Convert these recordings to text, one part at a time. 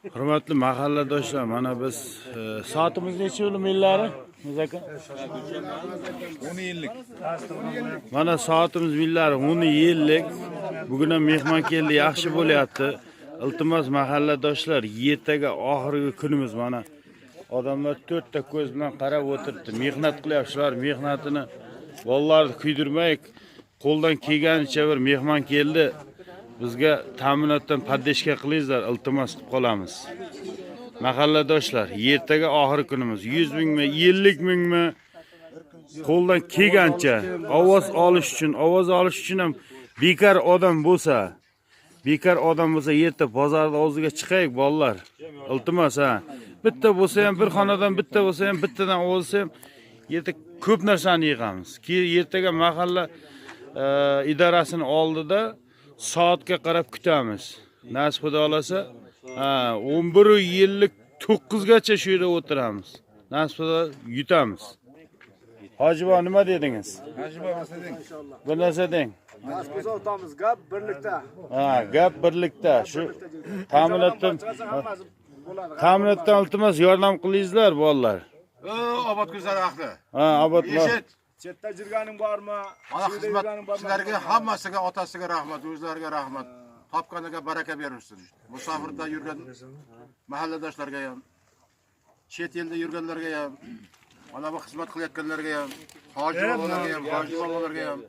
Hurmatli mahalladoshlar, mana biz soatimiz necha bo'lib millari? Aka? 10 yillik. Mana soatimiz millari 10 yillik. Bugun ham mehmon keldi, yaxshi bo'lyapti. Iltimos mahalladoshlar, ertaga oxirgi kunimiz mana. Odamlar 4 ta ko'z bilan qarab o'tiribdi. Mehnat qilyaptilar, mehnatini vallahi kuydirmay, qo'ldan kelganicha bir mehmon keldi. Bizga ta'minotdan paddeshka qilingizlar, iltimos qilib qolamiz. Mahalladoshlar, ertaga oxirgi kunimiz 100 mingmi, 50 mingmi qo'ldan kelgancha ovoz olish uchun ham bekor odam bo'lsa, erta bozorda o'ziga chiqaylik bolalar. Iltimos ha. Bitta bo'lsa ham, bir xonadan bitta bo'lsa ham, bittadan olsa ham erta ko'p narsani yig'amiz. Ertaga mahalla idorasini oldida soatga qarab kutamiz. Nasib xudo olasa, 11:59 gacha shu yerda o'tiramiz. Nasib xudo yutamiz. Hojibo nima dedingiz? Hojibo nima deding? Bir narsa deng. Nasib bo'lsa o'tamiz, gap birlikda. Gap birlikda. Shu ta'minotdan iltimos yordam qilingizlar bolalar. Obod ko'zlar ahli. Obod. Chetda jirganing bormi? Mana xizmatchilarga hammasiga, otasiga rahmat, o'zlariga rahmat. Topganiga baraka bersin. Musofirda yurgan mahalladoshlarga ham, chet elda yurganlarga ham, mana bu xizmat qilayotganlarga ham, hoji bolalarga ham, hoji bolalarga ham.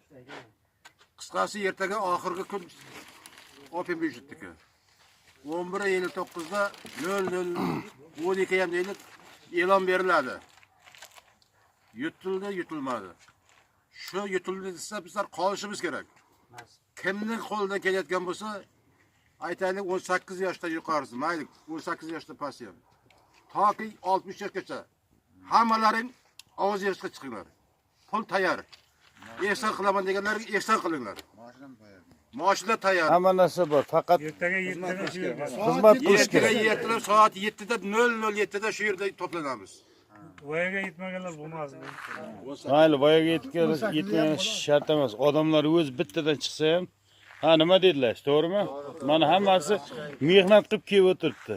Qisqasi ertaga oxirgi kun open byudjetniki. 11:59 da 00:12 ham deylik e'lon beriladi. Yutildi, yutilmadi. Shu yutildi desa bizlar qolishimiz kerak. Kimning qo'lidan kelayotgan bo'lsa, aytaylik 18 yoshdan yuqorisi, mayli 18 yoshdan pastga. Toki 60 yoshgacha hammalaring ovoz yig'ishga chiqinglar. Pul tayyor. Ehson qilaman deganlarga ehson qilinglar. Mashina tayyor. Hamma narsa bor, faqat Ertaga 7da shu yerda. xizmat qilish kerak. Ertaga soat 7da 00:7da shu yerda to'planamiz. Voyaga yetmaganlar bo'lmasdi. Mayli, voyaga yetmagan shart emas. Odamlar o'z bittadan chiqsa ham, nima dedilar, to'g'rimi? Mana hammasi mehnat qilib kelib o'tiribdi.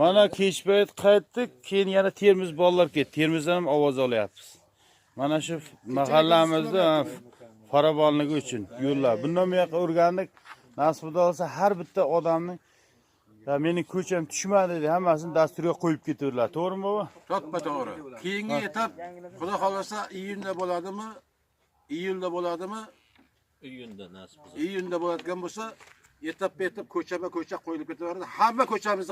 Mana kech payt qaytdik, keyin yana Termiz bolalar ketdi. Termizdan ham ovoz olyapmiz. Mana shu mahallamizda farovonligi uchun yo'llar. Bundan bu yoqqa o'rgandik. Nasib bo'lsa har bitta odamning mening ko'cham tushmadi dedi, hammasini dasturga qo'yib ketaverlar. To'g'rimi baba? To'g'ri. Keyingi etap Xudo xolasa iyunda bo'ladimi? Iyunda bo'ladimi? Iyunda nasib. Iyunda bo'ladigan bo'lsa, etap ko'cha qo'yilib ketaveradi. Hamma ko'chamizni